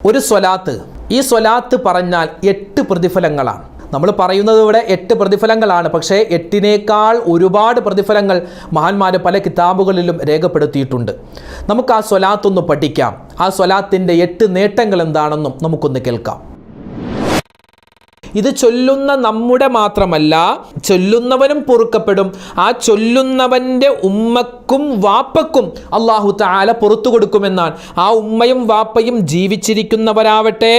ഒരു സ്വലാത്ത്, ഈ സ്വലാത്ത് പറഞ്ഞാൽ 8 പ്രതിഫലങ്ങളാണ്. നമ്മൾ പറയുന്നത് ഇവിടെ 8 പ്രതിഫലങ്ങളാണ്. പക്ഷേ 8നേക്കാൾ ഒരുപാട് പ്രതിഫലങ്ങൾ മഹാന്മാർ പല കിതാബുകളിലും രേഖപ്പെടുത്തിയിട്ടുണ്ട്. നമുക്ക് ആ സ്വലാത്തൊന്ന് പഠിക്കാം. ആ സ്വലാത്തിൻ്റെ 8 നേട്ടങ്ങൾ എന്താണെന്നും നമുക്കൊന്ന് കേൾക്കാം. ഇത് ചൊല്ലുന്ന നമ്മുടെ മാത്രമല്ല, ചൊല്ലുന്നവനും പൊറുക്കപ്പെടും. ആ ചൊല്ലുന്നവൻ്റെ ഉമ്മക്കും വാപ്പക്കും അല്ലാഹു തആല പുറത്തു കൊടുക്കുമെന്നാണ്. ആ ഉമ്മയും വാപ്പയും ജീവിച്ചിരിക്കുന്നവരാവട്ടെ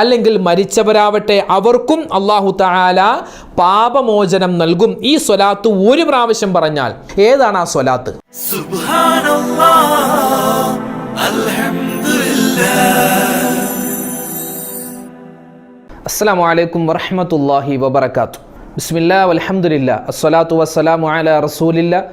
അല്ലെങ്കിൽ മരിച്ചവരാവട്ടെ, അവർക്കും അല്ലാഹു തആല പാപമോചനം നൽകും. ഈ സ്വലാത്ത് ഒരു പ്രാവശ്യം പറഞ്ഞാൽ. ഏതാണ് ആ സ്വലാത്ത്? സുബ്ഹാനല്ലാഹ്, അൽഹംദുലില്ലാഹ്. അസ്സലാമു അലൈക്കും വറഹ്മത്തുള്ളാഹി വബറകാതുഹു. ബിസ്മില്ലാഹി വൽഹംദുലില്ലാഹ് അസ്സലാത്തു വസ്സലാമു അലാ റസൂലില്ലാഹ്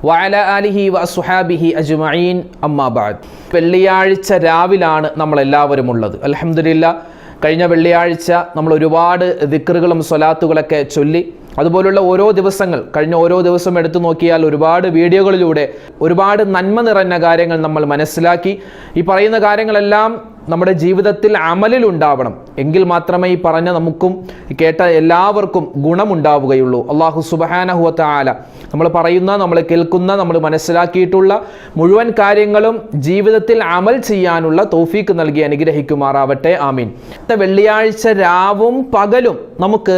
വഅലാ ആലിഹി വഅസ്ഹാബിഹി അജ്മഈൻ. അമ്മാ ബഅദ്. വെള്ളിയാഴ്ച രാവിലാണ് നമ്മളെല്ലാവരും ഉള്ളത്. അൽഹംദുലില്ലാഹ്, കഴിഞ്ഞ വെള്ളിയാഴ്ച നമ്മൾ ഒരുപാട് ദിക്റുകളും സ്വലാത്തുകളൊക്കെ ചൊല്ലി. അതുപോലുള്ള ഓരോ ദിവസങ്ങൾ, കഴിഞ്ഞ ഓരോ ദിവസം എടുത്തു നോക്കിയാൽ ഒരുപാട് വീഡിയോകളിലൂടെ ഒരുപാട് നന്മ നിറഞ്ഞ കാര്യങ്ങൾ നമ്മൾ മനസ്സിലാക്കി. ഈ പറയുന്ന കാര്യങ്ങളെല്ലാം നമ്മുടെ ജീവിതത്തിൽ അമലിൽ ഉണ്ടാവണം. എങ്കിൽ മാത്രമേ ഈ പറഞ്ഞ നമുക്കും കേട്ട എല്ലാവർക്കും ഗുണമുണ്ടാവുകയുള്ളൂ. അല്ലാഹു സുബ്ഹാനഹു വ തആല നമ്മൾ പറയുന്ന, നമ്മൾ കേൾക്കുന്ന, നമ്മൾ മനസ്സിലാക്കിയിട്ടുള്ള മുഴുവൻ കാര്യങ്ങളും ജീവിതത്തിൽ അമൽ ചെയ്യാനുള്ള തൗഫീക്ക് നൽകി അനുഗ്രഹിക്കുമാറാവട്ടെ. ആമീൻ. വെള്ളിയാഴ്ച രാവും പകലും നമുക്ക്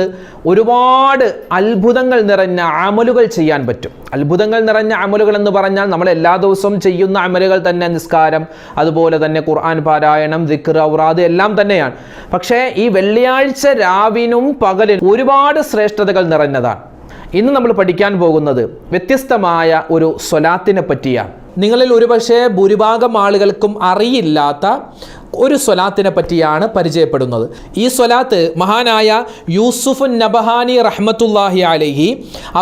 ഒരുപാട് അത്ഭുതങ്ങൾ നിറഞ്ഞ അമലുകൾ ചെയ്യാൻ പറ്റും. അത്ഭുതങ്ങൾ നിറഞ്ഞ അമലുകൾ എന്ന് പറഞ്ഞാൽ നമ്മൾ എല്ലാ ദിവസവും ചെയ്യുന്ന അമലുകൾ തന്നെ, നിസ്കാരം, അതുപോലെ തന്നെ ഖുർആൻ പാരായണം, ദിക്ർ, ഔറാദ് എല്ലാം തന്നെയാണ്. പക്ഷേ ഈ വെള്ളിയാഴ്ച രാവിനും പകലിനും ഒരുപാട് ശ്രേഷ്ഠതകൾ നിറഞ്ഞതാണ്. ഇന്ന് നമ്മൾ പഠിക്കാൻ പോകുന്നത് വ്യത്യസ്തമായ ഒരു സ്വലാത്തിനെ പറ്റിയാണ്. നിങ്ങളിൽ ഒരുപക്ഷെ ഭൂരിഭാഗം ആളുകൾക്കും അറിയില്ലാത്ത ഒരു സ്വലാത്തിനെ പറ്റിയാണ് പരിചയപ്പെടുന്നത്. ഈ സ്വലാത്ത് മഹാനായ യൂസുഫ് നബഹാനി റഹ്മത്തുള്ളാഹി അലൈഹി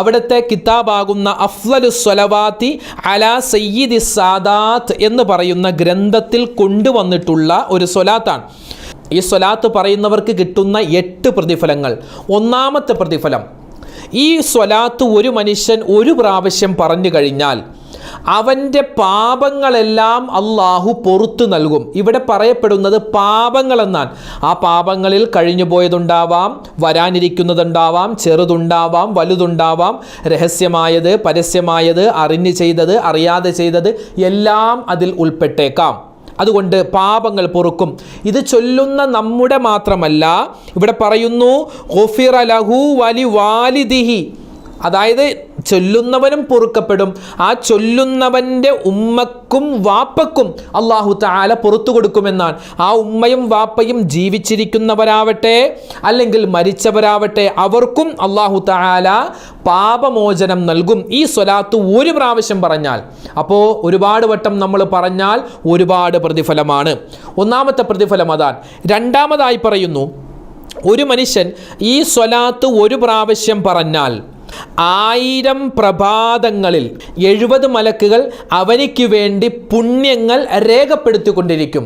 അവിടുത്തെ കിതാബാകുന്ന അഫ്ളലു സ്വലവാത്തി അലാ സയ്യിദി സാദാത്ത് എന്ന് പറയുന്ന ഗ്രന്ഥത്തിൽ കൊണ്ടുവന്നിട്ടുള്ള ഒരു സ്വലാത്താണ്. ഈ സ്വലാത്ത് പറയുന്നവർക്ക് കിട്ടുന്ന 8 പ്രതിഫലങ്ങൾ. ഒന്നാമത്തെ പ്രതിഫലം, ഈ സ്വലാത്ത് ഒരു മനുഷ്യൻ ഒരു പ്രാവശ്യം പറഞ്ഞു കഴിഞ്ഞാൽ അവൻ്റെ പാപങ്ങളെല്ലാം അല്ലാഹു പൊറുത്തു നൽകും. ഇവിടെ പറയപ്പെടുന്നത് പാപങ്ങളെന്നാണ്. ആ പാപങ്ങളിൽ കഴിഞ്ഞു പോയതുണ്ടാവാം, വരാനിരിക്കുന്നതുണ്ടാവാം, ചെറുതുണ്ടാവാം, വലുതുണ്ടാവാം, രഹസ്യമായത്, പരസ്യമായത്, അറിഞ്ഞു ചെയ്തത്, അറിയാതെ ചെയ്തത് എല്ലാം അതിൽ ഉൾപ്പെട്ടേക്കാം. അതുകൊണ്ട് പാപങ്ങൾ പൊറുക്കും. ഇത് ചൊല്ലുന്ന നമ്മുടെ മാത്രമല്ല, ഇവിടെ പറയുന്നു ഗുഫിറ ലഹു വലി വാലിദിഹി, അതായത് ചൊല്ലുന്നവനും പൊറുക്കപ്പെടും. ആ ചൊല്ലുന്നവൻ്റെ ഉമ്മക്കും വാപ്പക്കും അല്ലാഹു തആല പുറത്തു കൊടുക്കുമെന്നാണ്. ആ ഉമ്മയും വാപ്പയും ജീവിച്ചിരിക്കുന്നവരാവട്ടെ അല്ലെങ്കിൽ മരിച്ചവരാവട്ടെ, അവർക്കും അല്ലാഹു തആല പാപമോചനം നൽകും. ഈ സ്വലാത്ത് ഒരു പ്രാവശ്യം പറഞ്ഞാൽ, അപ്പോൾ ഒരുപാട് വട്ടം നമ്മൾ പറഞ്ഞാൽ ഒരുപാട് പ്രതിഫലമാണ്. ഒന്നാമത്തെ പ്രതിഫലം അതാണ്. രണ്ടാമതായി പറയുന്നു, ഒരു മനുഷ്യൻ ഈ സ്വലാത്ത് ഒരു പ്രാവശ്യം പറഞ്ഞാൽ 1000 പ്രഭാതങ്ങളിൽ 70 മലക്കുകൾ അവനിക്ക് വേണ്ടി പുണ്യങ്ങൾ രേഖപ്പെടുത്തിക്കൊണ്ടിരിക്കും.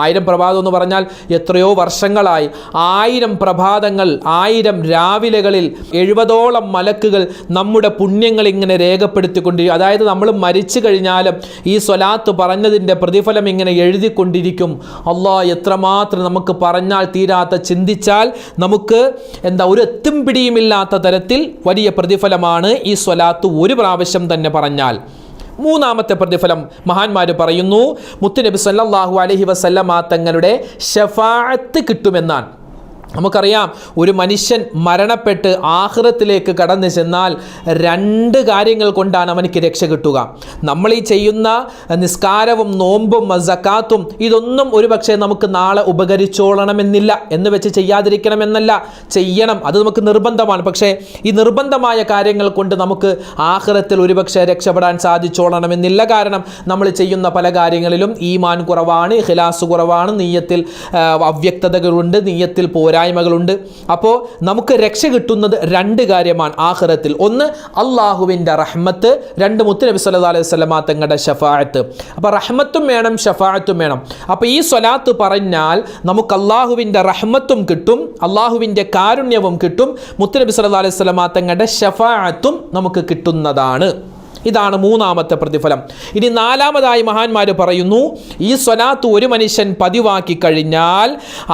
1000 പ്രഭാതം എന്ന് പറഞ്ഞാൽ എത്രയോ വർഷങ്ങളായി. 1000 പ്രഭാതങ്ങൾ, 1000 രാവിലെകളിൽ 70ഓളം മലക്കുകൾ നമ്മുടെ പുണ്യങ്ങൾ ഇങ്ങനെ രേഖപ്പെടുത്തിക്കൊണ്ടിരിക്കും. അതായത് നമ്മൾ മരിച്ചു കഴിഞ്ഞാലും ഈ സ്വലാത്ത് പറഞ്ഞതിൻ്റെ പ്രതിഫലം ഇങ്ങനെ എഴുതിക്കൊണ്ടിരിക്കും. അല്ലാഹ്, എത്രമാത്രം നമുക്ക് പറഞ്ഞാൽ തീരാത്ത, ചിന്തിച്ചാൽ നമുക്ക് ഒരു എത്തും പിടിയുമില്ലാത്ത തരത്തിൽ വലിയ പ്രതിഫലമാണ് ഈ സ്വലാത്ത് ഒരു പ്രാവശ്യം തന്നെ പറഞ്ഞാൽ. മൂന്നാമത്തെ പ്രതിഫലം മഹാന്മാർ പറയുന്നു, മുത്തുനബി സല്ലല്ലാഹു അലൈഹി വസല്ലമ തങ്ങളുടെ ശഫാഅത്ത് കിട്ടുമെന്നാണ്. നമുക്കറിയാം, ഒരു മനുഷ്യൻ മരണപ്പെട്ട് ആഖിറത്തിലേക്ക് കടന്നു ചെന്നാൽ 2 കാര്യങ്ങൾ കൊണ്ടാണ് അവനിക്ക് രക്ഷ കിട്ടുക. നമ്മൾ ഈ ചെയ്യുന്ന നിസ്കാരവും നോമ്പും സക്കാത്തും ഇതൊന്നും ഒരുപക്ഷെ നമുക്ക് നാളെ ഉപകരിച്ചോളണമെന്നില്ല. എന്ന് വെച്ച് ചെയ്യാതിരിക്കണമെന്നല്ല, ചെയ്യണം, അത് നമുക്ക് നിർബന്ധമാണ്. പക്ഷേ ഈ നിർബന്ധമായ കാര്യങ്ങൾ കൊണ്ട് നമുക്ക് ആഖിറത്തിൽ ഒരുപക്ഷെ രക്ഷപ്പെടാൻ സാധിച്ചോളണമെന്നില്ല. കാരണം നമ്മൾ ചെയ്യുന്ന പല കാര്യങ്ങളിലും ഈമാൻ കുറവാണ്, ഇഖ്ലാസ് കുറവാണ്, നീയത്തിൽ അവ്യക്തതകളുണ്ട്, നീയത്തിൽ പോരായ്മകളുണ്ട്. അപ്പോൾ നമുക്ക് രക്ഷ കിട്ടുന്നത് 2 കാര്യമാണ് ആഖിറത്തിൽ. ഒന്ന് അള്ളാഹുവിൻ്റെ റഹ്മത്ത്, 2 മുത്തുനബി സല്ലല്ലാഹു അലൈഹി വസല്ലമ തങ്ങളുടെ ശഫാഅത്ത്. അപ്പോൾ റഹ്മത്തും വേണം, ശഫാഅത്തും വേണം. അപ്പോൾ ഈ സ്വലാത്ത് പറഞ്ഞാൽ നമുക്ക് അള്ളാഹുവിൻ്റെ റഹ്മത്തും കിട്ടും, അള്ളാഹുവിൻ്റെ കാരുണ്യവും കിട്ടും, മുത്തുനബി സല്ലല്ലാഹു അലൈഹി വസല്ലമ തങ്ങളുടെ ശഫാഅത്തും നമുക്ക് കിട്ടുന്നതാണ്. ഇതാണ് മൂന്നാമത്തെ പ്രതിഫലം. ഇനി നാലാമതായി മഹാന്മാർ പറയുന്നു, ഈ സ്വലാത്ത് ഒരു മനുഷ്യൻ പതിവാക്കി കഴിഞ്ഞാൽ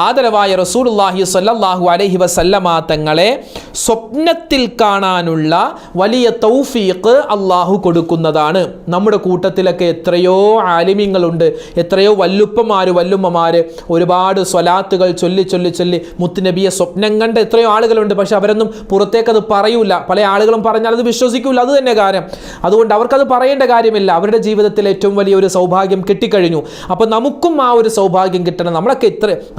ആദരവായ റസൂലുള്ളാഹി സ്വല്ലല്ലാഹു അലൈഹി വസല്ലമ തങ്ങളെ സ്വപ്നത്തിൽ കാണാനുള്ള വലിയ തൗഫീഖ് അള്ളാഹു കൊടുക്കുന്നതാണ്. നമ്മുടെ കൂട്ടത്തിലൊക്കെ എത്രയോ ആലിമീങ്ങളുണ്ട്, എത്രയോ വല്ലുപ്പമാര് വല്ലുമ്മമാര് ഒരുപാട് സ്വലാത്തുകൾ ചൊല്ലി ചൊല്ലി ചൊല്ലി മുത്തുനബിയെ സ്വപ്നം കണ്ട എത്രയോ ആളുകളുണ്ട്. പക്ഷെ അവരൊന്നും പുറത്തേക്കത് പറയൂല. പല ആളുകളും പറഞ്ഞാൽ അത് വിശ്വസിക്കൂല. അത് തന്നെ കാര്യം. അതുകൊണ്ട് അവർക്കത് പറയേണ്ട കാര്യമില്ല. അവരുടെ ജീവിതത്തിൽ ഏറ്റവും വലിയൊരു സൗഭാഗ്യം കിട്ടിക്കഴിഞ്ഞു. അപ്പോൾ നമുക്കും ആ ഒരു സൗഭാഗ്യം കിട്ടണം.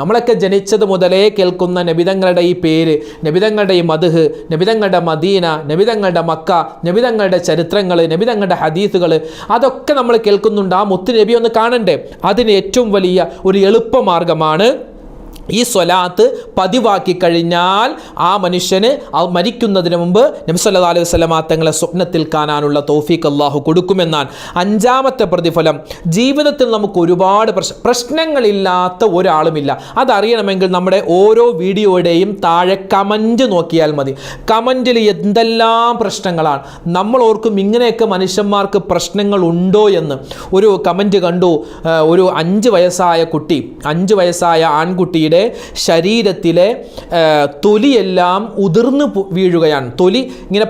നമ്മളൊക്കെ ജനിച്ചത് മുതലേ കേൾക്കുന്ന നബിതങ്ങളുടെ ഈ പേര്, നബിതങ്ങളുടെ ഈ മദ്ഹ്, നബിതങ്ങളുടെ മദീന, നബിതങ്ങളുടെ മക്ക, നബിതങ്ങളുടെ ചരിത്രങ്ങൾ, നബിതങ്ങളുടെ ഹദീസുകൾ, അതൊക്കെ നമ്മൾ കേൾക്കുന്നുണ്ട്. ആ മുത്ത് നബി ഒന്ന് കാണണ്ടേ? അതിന് ഏറ്റവും വലിയ ഒരു എളുപ്പമാർഗമാണ് ഈ സ്വലാത്ത് പതിവാക്കി കഴിഞ്ഞാൽ ആ മനുഷ്യന് മരിക്കുന്നതിന് മുമ്പ് നബി സല്ലല്ലാഹു അലൈഹി വസല്ലമ തങ്ങളെ സ്വപ്നത്തിൽ കാണാനുള്ള തൗഫീഖ് അല്ലാഹു കൊടുക്കുമെന്നാണ്. അഞ്ചാമത്തെ പ്രതിഫലം, ജീവിതത്തിൽ നമുക്ക് ഒരുപാട് പ്രശ്നങ്ങളില്ലാത്ത ഒരാളുമില്ല. അതറിയണമെങ്കിൽ നമ്മുടെ ഓരോ വീഡിയോയുടെയും താഴെ കമൻറ്റ് നോക്കിയാൽ മതി. കമൻറ്റിൽ എന്തെല്ലാം പ്രശ്നങ്ങളാണ്. നമ്മൾ ഓർക്കും ഇങ്ങനെയൊക്കെ മനുഷ്യന്മാർക്ക് പ്രശ്നങ്ങൾ ഉണ്ടോ എന്ന്. ഒരു കമൻറ്റ് കണ്ടു, ഒരു 5 വയസ്സായ കുട്ടി, 5 വയസ്സായ ആൺകുട്ടിയുടെ ശരീരത്തിലെ തൊലിയെല്ലാം ഉതിർന്നു വീഴുകയാണ്. തൊലി ഇങ്ങനെ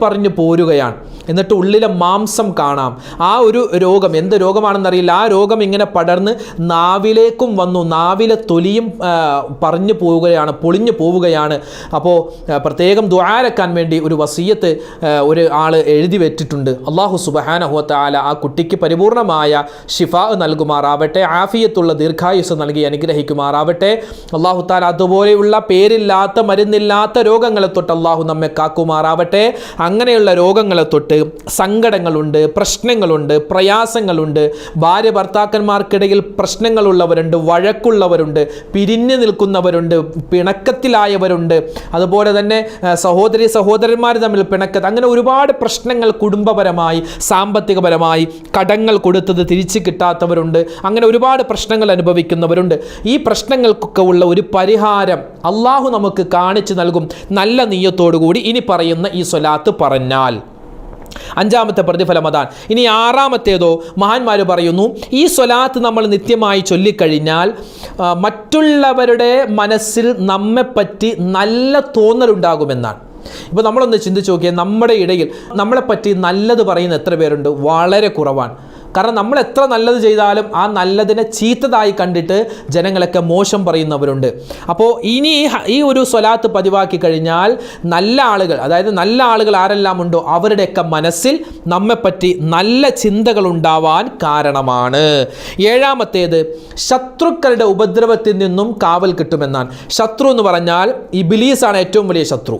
പറഞ്ഞു പോരുകയാണ്. എന്നിട്ട് ഉള്ളിലെ മാംസം കാണാം. ആ ഒരു രോഗം, എന്ത് രോഗമാണെന്നറിയില്ല, ആ രോഗം ഇങ്ങനെ പടർന്ന് നാവിലേക്കും വന്നു. നാവിലെ തൊലിയും പറഞ്ഞു പോവുകയാണ്, പൊളിഞ്ഞു പോവുകയാണ്. അപ്പോൾ പ്രത്യേകം ദുആരക്കാൻ വേണ്ടി ഒരു വസിയത്ത് ഒരു ആൾ എഴുതി വെച്ചിട്ടുണ്ട്. അല്ലാഹു സുബ്ഹാനഹു വ തആല ആ കുട്ടിക്ക് പരിപൂർണമായ ശിഫാ നൽകുമാറാവട്ടെ, ആഫിയത്തുള്ള ദീർഘായുസ് നൽകി അനുഗ്രഹിക്കുമാറാവട്ടെ. അല്ലാഹു തആല അതുപോലെയുള്ള പേരില്ലാത്ത മരുന്നില്ലാത്ത രോഗങ്ങളെ തൊട്ട് അല്ലാഹു നമ്മെ കാക്കുമാറാവട്ടെ. അങ്ങനെയുള്ള രോഗങ്ങളെ തൊട്ട് സങ്കടങ്ങളുണ്ട്, പ്രശ്നങ്ങളുണ്ട്, പ്രയാസങ്ങളുണ്ട്, ഭാര്യ ഭർത്താക്കന്മാർക്കിടയിൽ പ്രശ്നങ്ങളുള്ളവരുണ്ട്, വഴക്കുള്ളവരുണ്ട്, പിരിഞ്ഞു നിൽക്കുന്നവരുണ്ട്, പിണക്കത്തിലായവരുണ്ട്, അതുപോലെ തന്നെ സഹോദരന്മാർ തമ്മിൽ പിണക്കത്ത്, അങ്ങനെ ഒരുപാട് പ്രശ്നങ്ങൾ കുടുംബപരമായി, സാമ്പത്തികപരമായി, കടങ്ങൾ കൊടുത്തത് തിരിച്ചു കിട്ടാത്തവരുണ്ട്, അങ്ങനെ ഒരുപാട് പ്രശ്നങ്ങൾ അനുഭവിക്കുന്നവരുണ്ട്. ഈ പ്രശ്നങ്ങൾക്കൊക്കെ ഉള്ള ഒരു പരിഹാരം അള്ളാഹു നമുക്ക് കാണിച്ചു നൽകും നല്ല നിയ്യത്തോടുകൂടി ഇനി പറയുന്ന ഈ സ്വലാത്ത് പറഞ്ഞാൽ. അഞ്ചാമത്തെ പ്രതിഫലം അതാണ്. ഇനി ആറാമത്തേതോ മഹാന്മാർ പറയുന്നു, ഈ സ്വലാത്ത് നമ്മൾ നിത്യമായി ചൊല്ലിക്കഴിഞ്ഞാൽ മറ്റുള്ളവരുടെ മനസ്സിൽ നമ്മെപ്പറ്റി നല്ല തോന്നലുണ്ടാകുമെന്നാണ്. ഇപ്പോൾ നമ്മളൊന്ന് ചിന്തിച്ച് നോക്കിയാൽ, നമ്മുടെ ഇടയിൽ നമ്മളെപ്പറ്റി നല്ലത് പറയുന്ന എത്ര പേരുണ്ട്? വളരെ കുറവാണ്. കാരണം നമ്മൾ എത്ര നല്ലത് ചെയ്താലും ആ നല്ലതിനെ ചീത്തതായി കണ്ടിട്ട് ജനങ്ങളൊക്കെ മോശം പറയുന്നവരുണ്ട്. അപ്പോൾ ഇനി ഈ ഒരു സ്വലാത്ത് പതിവാക്കി കഴിഞ്ഞാൽ നല്ല ആളുകൾ, അതായത് നല്ല ആളുകൾ ആരെല്ലാം ഉണ്ടോ അവരുടെയൊക്കെ മനസ്സിൽ നമ്മെപ്പറ്റി നല്ല ചിന്തകൾ ഉണ്ടാവാൻ കാരണമാണ്. ഏഴാമത്തേത്, ശത്രുക്കളുടെ ഉപദ്രവത്തിൽ നിന്നും കാവൽ കിട്ടുമെന്നാണ്. ശത്രു എന്ന് പറഞ്ഞാൽ ഇബ്ലീസാണ് ഏറ്റവും വലിയ ശത്രു.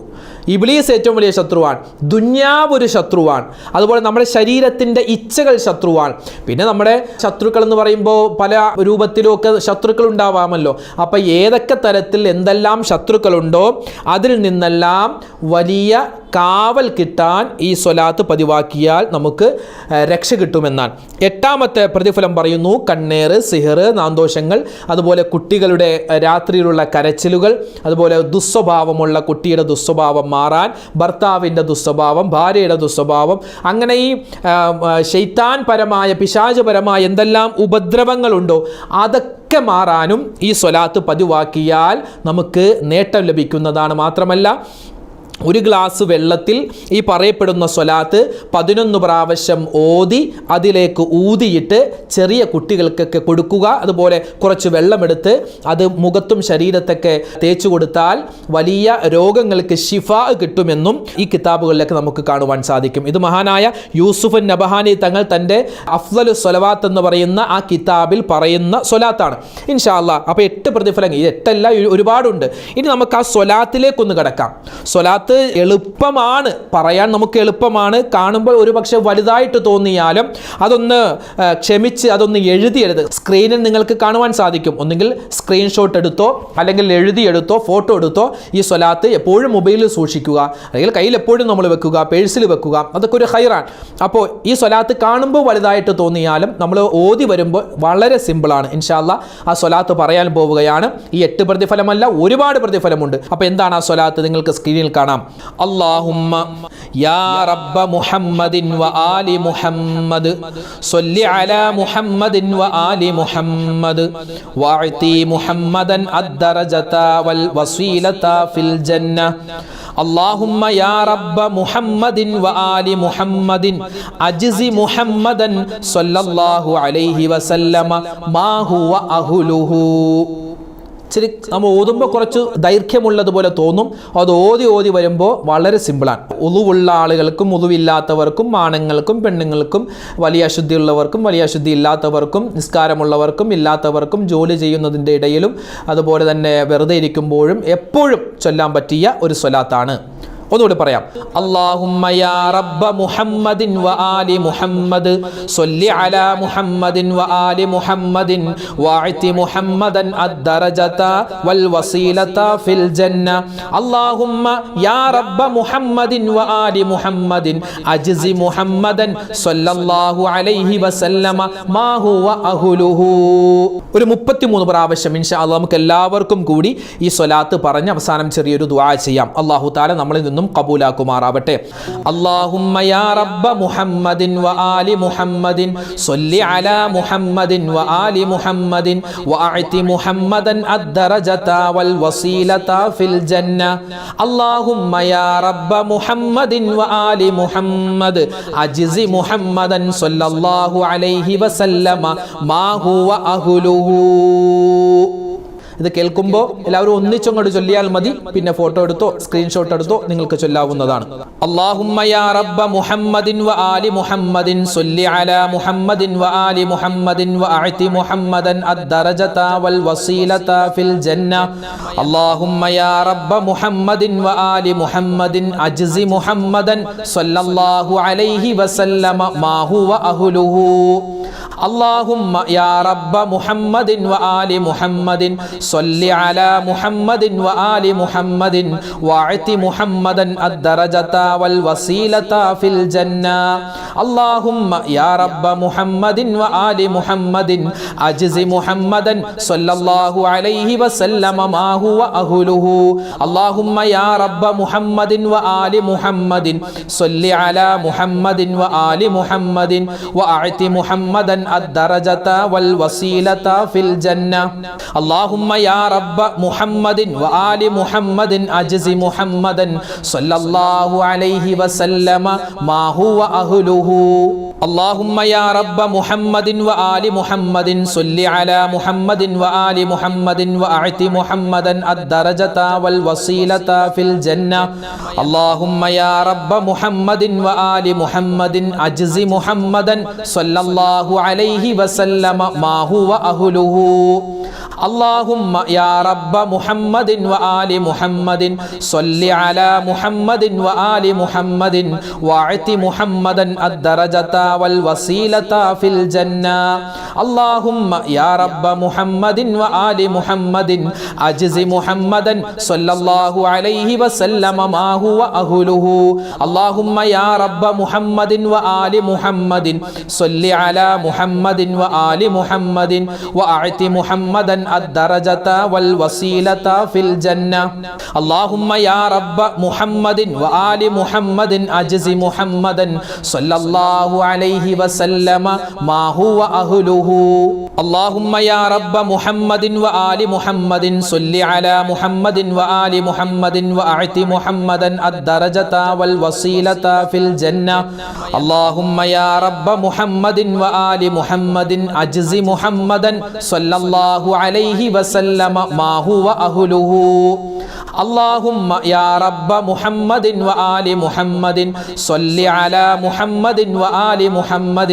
ഇബ്ലീസ് ഏറ്റവും വലിയ ശത്രുവാണ്. ദുന്യാവ് ഒരു ശത്രുവാണ്. അതുപോലെ നമ്മുടെ ശരീരത്തിൻ്റെ ഇച്ഛകൾ ശത്രുവാണ്. പിന്നെ നമ്മുടെ ശത്രുക്കൾ എന്ന് പറയുമ്പോൾ പല രൂപത്തിലുമൊക്കെ ശത്രുക്കൾ ഉണ്ടാവാമല്ലോ. അപ്പം ഏതൊക്കെ തരത്തിൽ എന്തെല്ലാം ശത്രുക്കളുണ്ടോ അതിൽ നിന്നെല്ലാം വലിയ കാവൽ കിട്ടാൻ ഈ സ്വലാത്ത് പതിവാക്കിയാൽ നമുക്ക് രക്ഷ കിട്ടുമെന്നാണ്. എട്ടാമത്തെ പ്രതിഫലം പറയുന്നു, കണ്ണേറ്, സിഹർ, നാന്തോഷങ്ങൾ, അതുപോലെ കുട്ടികളുടെ രാത്രിയിലുള്ള കരച്ചിലുകൾ, അതുപോലെ ദുസ്വഭാവമുള്ള കുട്ടിയുടെ ദുസ്വഭാവം മാറാൻ, ഭർത്താവിൻ്റെ ദുസ്വഭാവം, ഭാര്യയുടെ ദുസ്വഭാവം, അങ്ങനെ ഈ ശൈത്താൻ പരമായ പിശാചപരമായ എന്തെല്ലാം ഉപദ്രവങ്ങളുണ്ടോ അതൊക്കെ മാറാനും ഈ സ്വലാത്ത് പതിവാക്കിയാൽ നമുക്ക് നേട്ടം ലഭിക്കുന്നതാണ്. മാത്രമല്ല, ഒരു ഗ്ലാസ് വെള്ളത്തിൽ ഈ പറയപ്പെടുന്ന സ്വലാത്ത് 11 പ്രാവശ്യം ഓതി അതിലേക്ക് ഊതിയിട്ട് ചെറിയ കുട്ടികൾക്കൊക്കെ കൊടുക്കുക. അതുപോലെ കുറച്ച് വെള്ളമെടുത്ത് അത് മുഖത്തും ശരീരത്തൊക്കെ തേച്ചു കൊടുത്താൽ വലിയ രോഗങ്ങൾക്ക് ശിഫാ കിട്ടുമെന്നും ഈ കിതാബുകളിലൊക്കെ നമുക്ക് കാണുവാൻ സാധിക്കും. ഇത് മഹാനായ യൂസുഫ് നബഹാനി തങ്ങൾ തൻ്റെ അഫ്ളലു സ്വലവാത്ത് എന്ന് പറയുന്ന ആ കിതാബിൽ പറയുന്ന സ്വലാത്താണ്. ഇൻഷാ അല്ലാഹ്. അപ്പോൾ 8 പ്രതിഫലങ്ങൾ, ഇത് 8 അല്ല, ഒരുപാടുണ്ട്. ഇനി നമുക്ക് ആ സ്വലാത്തിലേക്കൊന്ന് കിടക്കാം. സ്വലാത്ത് എളുപ്പമാണ് പറയാൻ, നമുക്ക് എളുപ്പമാണ്. കാണുമ്പോൾ ഒരു പക്ഷേ വലുതായിട്ട് തോന്നിയാലും അതൊന്ന് ക്ഷമിച്ച് അതൊന്ന് എഴുതിയെടുത്ത് സ്ക്രീനിൽ നിങ്ങൾക്ക് കാണുവാൻ സാധിക്കും. ഒന്നുകിൽ സ്ക്രീൻഷോട്ട് എടുത്തോ അല്ലെങ്കിൽ എഴുതിയെടുത്തോ ഫോട്ടോ എടുത്തോ ഈ സ്വലാത്ത് എപ്പോഴും മൊബൈലിൽ സൂക്ഷിക്കുക, അല്ലെങ്കിൽ കയ്യിൽ എപ്പോഴും നമ്മൾ വെക്കുക, പേഴ്സിൽ വെക്കുക. അതൊക്കെ ഒരു ഹൈറാണ്. അപ്പോൾ ഈ സ്വലാത്ത് കാണുമ്പോൾ വലുതായിട്ട് തോന്നിയാലും നമ്മൾ ഓതി വരുമ്പോൾ വളരെ സിമ്പിളാണ്. ഇൻഷാ അല്ലാഹ് ആ സ്വലാത്ത് പറയാൻ പോവുകയാണ്. ഈ 8 പ്രതിഫലമല്ല, ഒരുപാട് പ്രതിഫലമുണ്ട്. അപ്പോൾ എന്താണ് ആ സ്വലാത്ത്? നിങ്ങൾക്ക് സ്ക്രീനിൽ കാണാം. ചൊല്ലാം. അല്ലാഹുമ്മ യാ റബ്ബ മുഹമ്മദിൻ വ ആലി മുഹമ്മദ് സ്വല്ലി അലാ മുഹമ്മദിൻ വ ആലി മുഹമ്മദ് വഅതി മുഹമ്മദൻ അദ്ദറജത വൽ വസീലത ഫിൽ ജന്ന. اللهم يا رب محمد وآل محمد أجزي محمدا صلى الله عليه وسلم ما هو أهله. ശരി, നമ്മൾ ഓതുമ്പോൾ കുറച്ച് ദൈർഘ്യമുള്ളതുപോലെ തോന്നും. അത് ഓതി വരുമ്പോൾ വളരെ സിമ്പിളാണ്. ഉളുവുള്ള ആളുകൾക്കും ഉളുവില്ലാത്തവർക്കും ആണുങ്ങൾക്കും പെണ്ണുങ്ങൾക്കും വലിയ അശുദ്ധിയുള്ളവർക്കും വലിയ അശുദ്ധി ഇല്ലാത്തവർക്കും നിസ്കാരമുള്ളവർക്കും ഇല്ലാത്തവർക്കും ജോലി ചെയ്യുന്നതിൻ്റെ ഇടയിലും അതുപോലെ തന്നെ വെറുതെ ഇരിക്കുമ്പോഴും എപ്പോഴും ചൊല്ലാൻ പറ്റിയ ഒരു സ്വലാത്താണ്. ഒന്നുകൂടി പറയാം. അല്ലാഹുമ്മ യാ റബ്ബ മുഹമ്മദിൻ വ ആലി മുഹമ്മദ് സ്വല്ലി അലാ മുഹമ്മദിൻ വ ആലി മുഹമ്മദിൻ വഅതി മുഹമ്മദൻ അദ്ദറജത വൽ വസീലത ഫിൽ ജന്ന. അല്ലാഹുമ്മ യാ റബ്ബ മുഹമ്മദിൻ വ ആലി മുഹമ്മദിൻ അജ്സി മുഹമ്മദൻ സ്വല്ലല്ലാഹു അലൈഹി വസല്ലമ മാ ഹുവ അഹ്ലുഹു. ഒരു 33 പ്രാവശ്യം ഇൻഷാ അല്ലാഹ് നമുക്ക് എല്ലാവർക്കും കൂടി ഈ സ്വലാത്ത് പറഞ്ഞ് അവസാനം ചെറിയൊരു ദുആ ചെയ്യാം. അല്ലാഹു തആല നമ്മളിൽ നിന്നും കബൂലാക്കുമാറാവട്ടെ. അല്ലാഹുമ്മ യാ റബ്ബ മുഹമ്മദിൻ വ ആലി മുഹമ്മദിൻ സ്വല്ലി അലാ മുഹമ്മദിൻ വ ആലി മുഹമ്മദിൻ വഅതി മുഹമ്മദൻ അദ്ദറജത വൽ വസീലത ഫിൽ ജന്ന. അല്ലാഹുമ്മ യാ റബ്ബ മുഹമ്മദിൻ വ ആലി മുഹമ്മദ് അജ്സി മുഹമ്മദൻ സ്വല്ലല്ലാഹു അലൈഹി വസല്ലമ മാ ഹുവ അഹ്ലുഹു. ഇത് കേൾക്കുമ്പോൾ എല്ലാവരും ഒന്നിച്ചങ്ങോട്ട് ചൊല്ലിയാൽ മതി. പിന്നെ ഫോട്ടോ എടുത്തോ സ്ക്രീൻഷോട്ട് എടുത്തോ നിങ്ങൾക്ക് ചൊല്ലാവുന്നതാണ്. അല്ലാഹുമ്മ യാ റബ്ബ മുഹമ്മദിൻ വ ആലി മുഹമ്മദിൻ സ്വല്ലി അലാ മുഹമ്മദിൻ വ ആലി മുഹമ്മദിൻ വഅതി മുഹമ്മദൻ അദ്ദറജത വൽ വസീലത ഫിൽ ജന്ന. അല്ലാഹുമ്മ യാ റബ്ബ മുഹമ്മദിൻ വ ആലി മുഹമ്മദിൻ അജ്സി മുഹമ്മദൻ സ്വല്ലല്ലാഹു അലൈഹി വസല്ലമ മാ ഹുവ അഹ്ലുഹു. അല്ലാഹുമ്മ യാ റബ്ബ മുഹമ്മദിൻ വ ആലി മുഹമ്മദിൻ സ്വല്ലി അലാ മുഹമ്മദിൻ വ ആലി മുഹമ്മദിൻ വഅതി മുഹമ്മദൻ അദ്ദറജത വൽ വസീലത ഫിൽ ജന്ന. അല്ലാഹുമ്മ യാ റബ്ബ മുഹമ്മദിൻ വ ആലി മുഹമ്മദിൻ അജ്സി മുഹമ്മദൻ സ്വല്ലല്ലാഹു അലൈഹി വസല്ലമ മാ ഹുവ അഹ്ലുഹു. അല്ലാഹുമ്മ യാ റബ്ബ മുഹമ്മദിൻ വ ആലി മുഹമ്മദിൻ സ്വല്ലി അലാ മുഹമ്മദിൻ വ ആലി മുഹമ്മദിൻ വഅതി മുഹമ്മദൻ അദ്ദറജത വൽ വസീലത ഫിൽ ജന്ന. അല്ലാഹുമ്മ യാ റബ്ബ മുഹമ്മദിൻ വ ആലി മുഹമ്മദിൻ അജ്സി മുഹമ്മദൻ സ്വല്ലല്ലാഹു അലൈഹി വസല്ലമ മാ ഹുവ അഹ്ലുഹു. اللهم يا رب محمد وآل محمد صل على محمد وآل محمد وأعط محمدا الدرجة والوسيلة في الجنة. اللهم يا رب محمد وآل محمد أجز محمدا صلى الله عليه وسلم ما هو أهله. اللهم يا رب محمد وآل محمد صل على محمد وآل محمد وأعط محمدا الدرجة والوسيلة في الجنة. اللهم يا رب محمد وآل محمد أجز محمدا صلى الله عليه وسلم ما هو أهله. اللهم يا رب محمد وآل محمد صل على محمد وآل محمد وأعط محمدا الدرجة والوسيلة في الجنة. اللهم يا رب محمد وآل محمد أجز محمدا صلى الله عليه وسلم ما هو أهله. اللهم يا رب محمد وآل محمد صل على محمد وآل محمد وأعط محمدا الدرجة والوسيلة في الجنة. اللهم يا رب محمد وآل محمد أجز محمدا صلى الله عليه وسلم ما هو أهله. اللهم يا رب محمد وآل محمد صل على محمد وآل محمد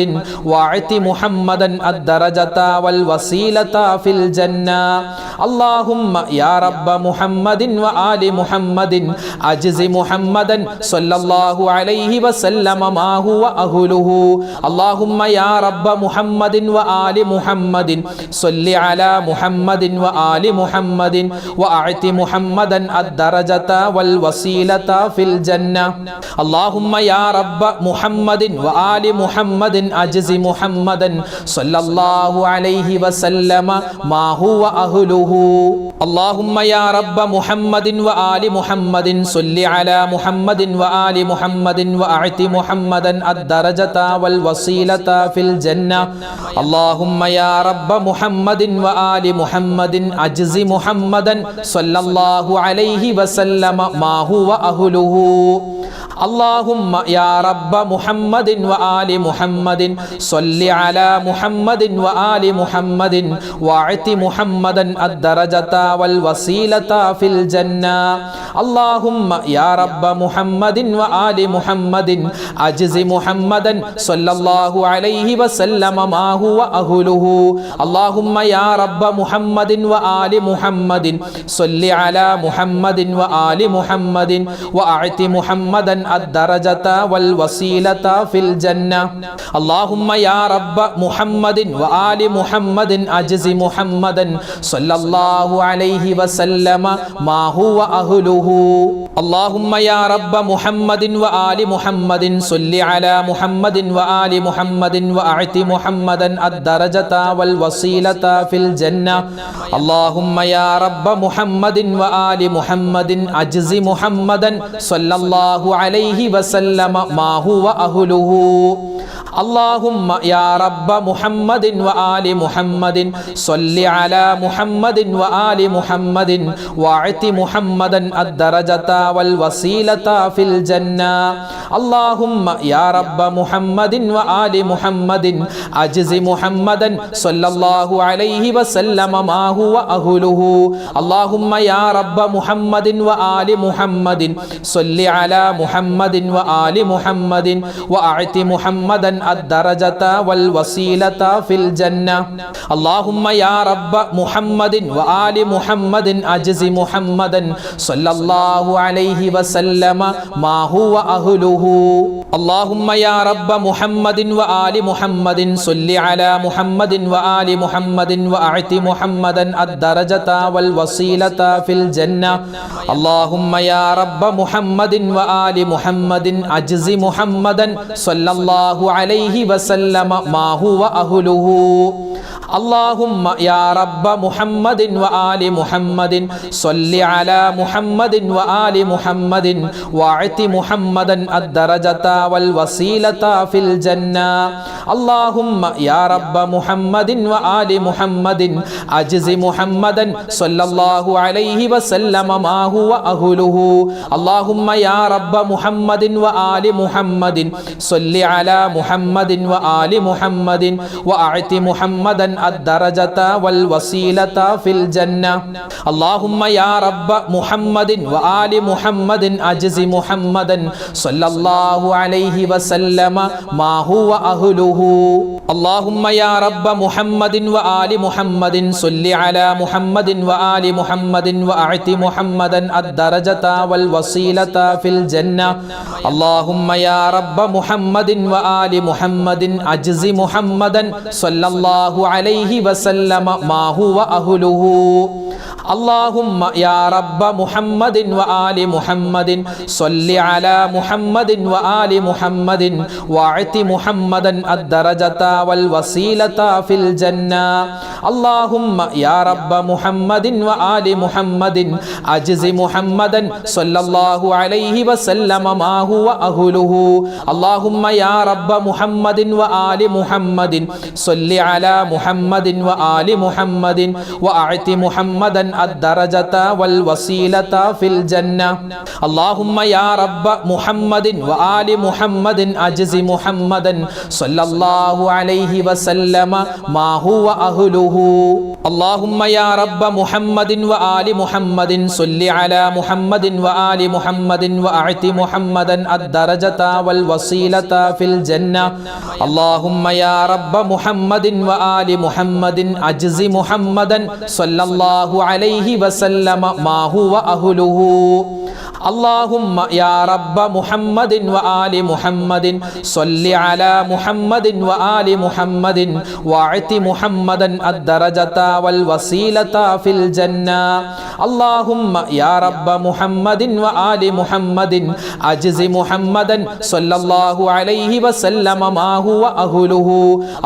وأعط محمدا الدرجة والوسيلة في الجنة. اللهم يا رب محمد وآل محمد أجز محمدا صلى الله عليه وسلم ما هو أهله. اللهم يا رب محمد وآل محمد صل على محمد وآل محمد وأعط محمدا الدرجة والوسيلة في الجنة اللهم يا رب محمد وآل محمد أجز محمدا صلى الله عليه وسلم ما هو أهله اللهم يا رب محمد وآل محمد صل على محمد وآل محمد وأعط محمدا الدرجة والوسيلة في الجنة اللهم يا رب محمد وآل محمد أجز محمدا صلى الله عليه وسلم ما هو أهله اللهم يا رب محمد وآل محمد صل على محمد وآل محمد وأعط محمدا الدرجة والوسيلة في الجنة اللهم يا رب محمد وآل محمد أجز محمدا صلى الله عليه وسلم ما هو أهله اللهم يا رب محمد وآل محمد صل على محمد وآل محمد وأعط محمدا الدرجة والوسيلة في الجنة اللهم يا رب محمد وآل محمد أجز محمدا صلى الله عليه وسلم ما هو أهله اللهم يا رب محمد وآل محمد صل على محمد وآل محمد وأعط محمدا الدرجة والوسيلة في الجنة اللهم يا رب محمد وآل محمد أجز محمدا صلى الله عليه وسلم ما هو أهله اللهم يا رب محمد وآل محمد صل على محمد وآل محمد وأعط محمدا الدرجة والوسيلة في الجنة اللهم يا رب محمد وآل محمد أجز محمدا صلى الله عليه وسلم ما هو أهله اللهم يا رب محمد وآل محمد صل على محمد وآل محمد وأعط محمدا الدرجة والوسيلة في الجنة اللهم يا رب محمد وآل محمد أجز محمدا صلى الله عليه وسلم ما هو أهله اللهم يا رب محمد وآل محمد صل على محمد وآل محمد وأعط محمدا الدرجة والوسيلة في الجنة اللهم يا رب محمد وآل محمد أجز محمدا صلى الله عليه وسلم ما هو أهله اللهم يا رب محمد وآل محمد صل على محمد وآل محمد وأعط محمدا الدرجة والوسيلة في الجنة اللهم يا رب محمد وآل محمد أجز محمدا صلى الله عليه وسلم ما هو أهله اللهم يا رب محمد وآل محمد صل على محمد وآل محمد وأعط محمدا الدرجة والوسيلة في الجنة اللهم يا رب محمد وآل محمد أجز محمدا صلى الله عليه وسلم ما هو أهله اللهم يا رب محمد وآل محمد صل على محمد وآل محمد وأعط محمدا الدرجة والوسيلة في الجنة اللهم يا رب محمد وآل محمد أجز محمدا صلى الله عليه وسلم ما هو أهله اللهم يا رب محمد وآل محمد صل على محمد وآل محمد وأعط محمدا الدرجة والوسيلة في الجنة اللهم يا رب محمد وآل محمد أجز محمدا صلى الله عليه وسلم ما هو أهله اللهم يا رب محمد وآل محمد صل على محمد وآل محمد وأعط محمدا الدرجة والوسيلة في الجنة اللهم يا رب محمد وآل محمد أجز محمدا صلى الله عليه وسلم ما هو أهله اللهم يا رب محمد وآل محمد صل على محمد وآل محمد وأعط محمدا الدرجة والوسيلة في الجنة اللهم يا رب محمد وآل محمد أجز محمدا صلى الله عليه وسلم ما هو أهله اللهم يا رب محمد وآل محمد صل على محمد وآل محمد واعط محمدا الدرجة والوسيلة في الجنة اللهم يا رب محمد وآل محمد أجز محمدا صلى الله عليه وسلم ما هو أهله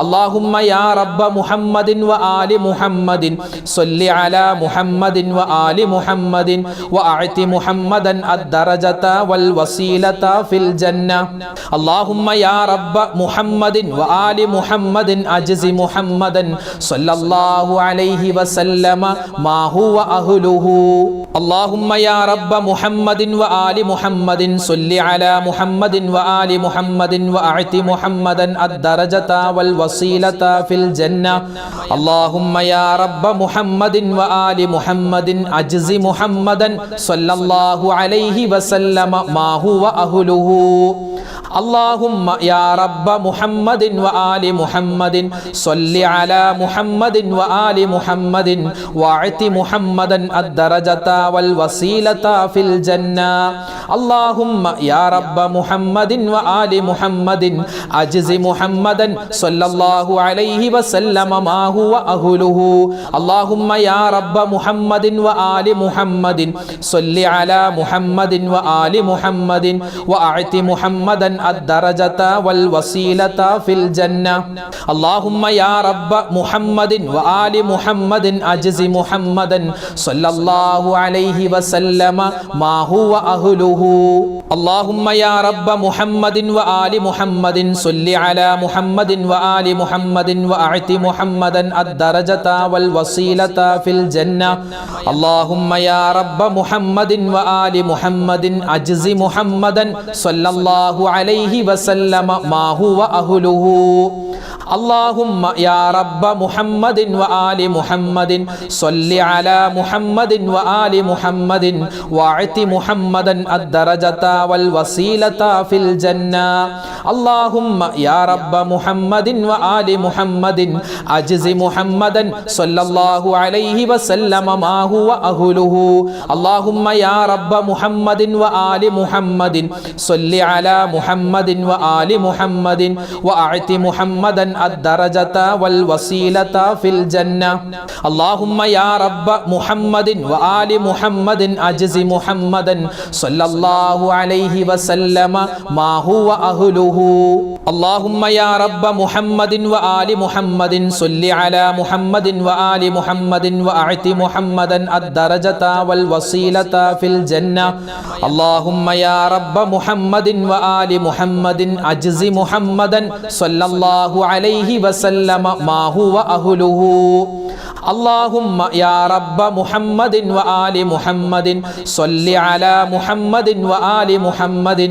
اللهم يا رب محمد وآل محمد صل على محمد وآل محمد وأعط محمدا الدرجة والوسيلة في الجنة اللهم يا رب محمد وآل محمد أجز محمدا صلى الله عليه وسلم ما هو أهله اللهم يا رب محمد وآل محمد صل على محمد وآل محمد وأعط محمدا الدرجة والوسيلة في الجنة اللهم يا رب محمد وآل محمد أجز محمدا صلى الله عليه وسلم ما هو أهله اللهم يا رب محمد وآل محمد صل على محمد وآل محمد واعط محمدا الدرجة والوسيلة في الجنة اللهم يا رب محمد وآل محمد أجز محمدا صلى الله عليه وسلم ما هو أهله اللهم يا رب محمد وآل محمد صل على محمد وآل محمد وأعط محمدا الدرجة والوسيلة في الجنة اللهم يا رب محمد وآل محمد أجز محمدا صلى الله عليه وسلم ما هو أهله اللهم يا رب محمد وآل محمد صل على محمد وآل محمد وأعط محمدا الدرجة والوسيلة في الجنة اللهم يا رب محمد وآل محمد أجز محمدا صلى الله عليه وسلم ما هو أهله اللهم يا رب محمد وآل محمد صل على محمد وآل محمد واعط محمدا الدرجة والوسيلة في الجنة اللهم يا رب محمد وآل محمد أجز محمدا صلى الله عليه وسلم ما هو أهله اللهم يا رب محمد وآل محمد صل على محمد وآل محمد وأعط محمدا الدرجة والوسيلة في الجنة اللهم يا رب محمد وآل محمد أجز محمدا صلى الله عليه وسلم ما هو أهله اللهم يا رب محمد وآل محمد صل على محمد وآل محمد وأعط محمدا الدرجة والوسيلة في الجنة اللهم يا رب محمد وآل محمد أجز محمدا صلى الله عليه وسلم ما هو أهله اللهم يا رب محمد وآل محمد صل على محمد وآل محمد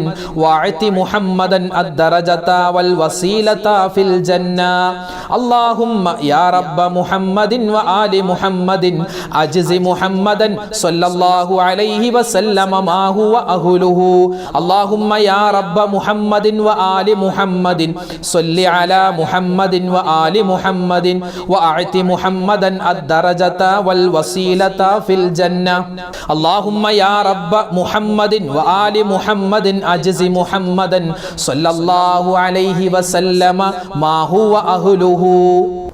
واعط محمدا الدرجة والوسيلة في الجنة اللهم يا رب محمد وآل محمد أجز محمدا صلى الله عليه وسلم ما هو أهله اللهم يا رب محمد وآل محمد صل على محمد وآل محمد وأعط محمدا الدرجة والوسيلة في الجنة اللهم يا رب محمد وآل محمد أجز محمدا صلى الله عليه وسلم ما هو أهله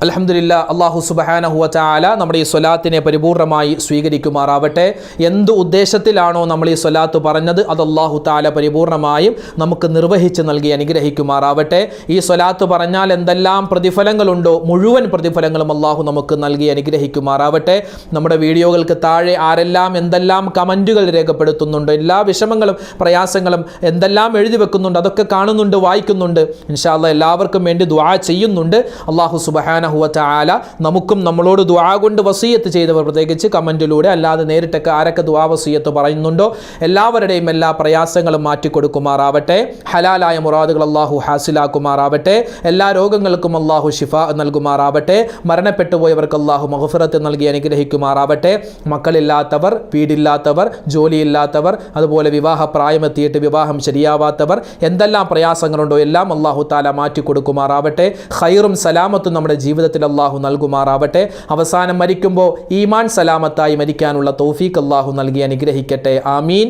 അൽഹംദുലില്ലാ അല്ലാഹു സുബ്ഹാനഹു വ തആല നമ്മുടെ ഈ സ്വലാത്തിനെ പരിപൂർണമായി സ്വീകരിക്കുമാറാവട്ടെ. എന്ത് ഉദ്ദേശത്തിലാണോ നമ്മൾ ഈ സ്വലാത്ത് പറഞ്ഞത് അത് അല്ലാഹു തആല പരിപൂർണമായും നമുക്ക് നിർവഹിച്ച് നൽകി അനുഗ്രഹിക്കുമാറാവട്ടെ. ഈ സ്വലാത്ത് പറഞ്ഞാൽ എന്തെല്ലാം പ്രതിഫലങ്ങളുണ്ടോ മുഴുവൻ പ്രതിഫലങ്ങളും അല്ലാഹു നമുക്ക് നൽകി അനുഗ്രഹിക്കുമാറാവട്ടെ. നമ്മുടെ വീഡിയോകൾക്ക് താഴെ ആരെല്ലാം എന്തെല്ലാം കമൻറ്റുകൾ രേഖപ്പെടുത്തുന്നുണ്ട്, എല്ലാ വിഷമങ്ങളും പ്രയാസങ്ങളും എന്തെല്ലാം എഴുതി വെക്കുന്നുണ്ട്, അതൊക്കെ കാണുന്നുണ്ട്, വായിക്കുന്നുണ്ട്. ഇൻഷാ അല്ലാഹ് എല്ലാവർക്കും വേണ്ടി ദുആ ചെയ്യുന്നുണ്ട്. അല്ലാഹു സുബ്ഹാനഹു വ തആല നമുക്കും നമ്മളോട് ദുആ കൊണ്ട് വസിയത്ത് ചെയ്തവർ, പ്രത്യേകിച്ച് കമൻറ്റിലൂടെ അല്ലാതെ നേരിട്ടൊക്കെ ആരൊക്കെ ദുആ വസിയത്ത് പറയുന്നുണ്ടോ എല്ലാവരുടെയും എല്ലാ പ്രയാസങ്ങളും മാറ്റിക്കൊടുക്കുമാറാവട്ടെ. ഹലാലായ മുറാദുകൾ അല്ലാഹു ഹാസിലാക്കുമാറാവട്ടെ. എല്ലാ രോഗങ്ങൾക്കും അല്ലാഹു ശിഫാ നൽകുമാറാവട്ടെ. മരണപ്പെട്ടു പോയവർക്ക് അല്ലാഹു മഗ്ഫിറത്ത് നൽകി അനുഗ്രഹിക്കുമാറാവട്ടെ. മക്കളില്ലാത്തവർ, വീടില്ലാത്തവർ, ജോലിയില്ലാത്തവർ, അതുപോലെ വിവാഹ പ്രായമെത്തിയിട്ട് വിവാഹം ശരിയാവാത്തവർ, എന്തെല്ലാം പ്രയാസങ്ങളുണ്ടോ എല്ലാം അല്ലാഹു തആല മാറ്റിക്കൊടുക്കുമാറാവട്ടെ. ഖൈറും സലാമത്തും നമ്മുടെ ജീവിതത്തിൽ അല്ലാഹു നൽകുമാറാവട്ടെ. അവസാനം മരിക്കുമ്പോൾ ഈമാൻ സലാമത്തായി മരിക്കാനുള്ള തൗഫീഖ് അല്ലാഹു നൽകി അനുഗ്രഹിക്കട്ടെ. ആമീൻ.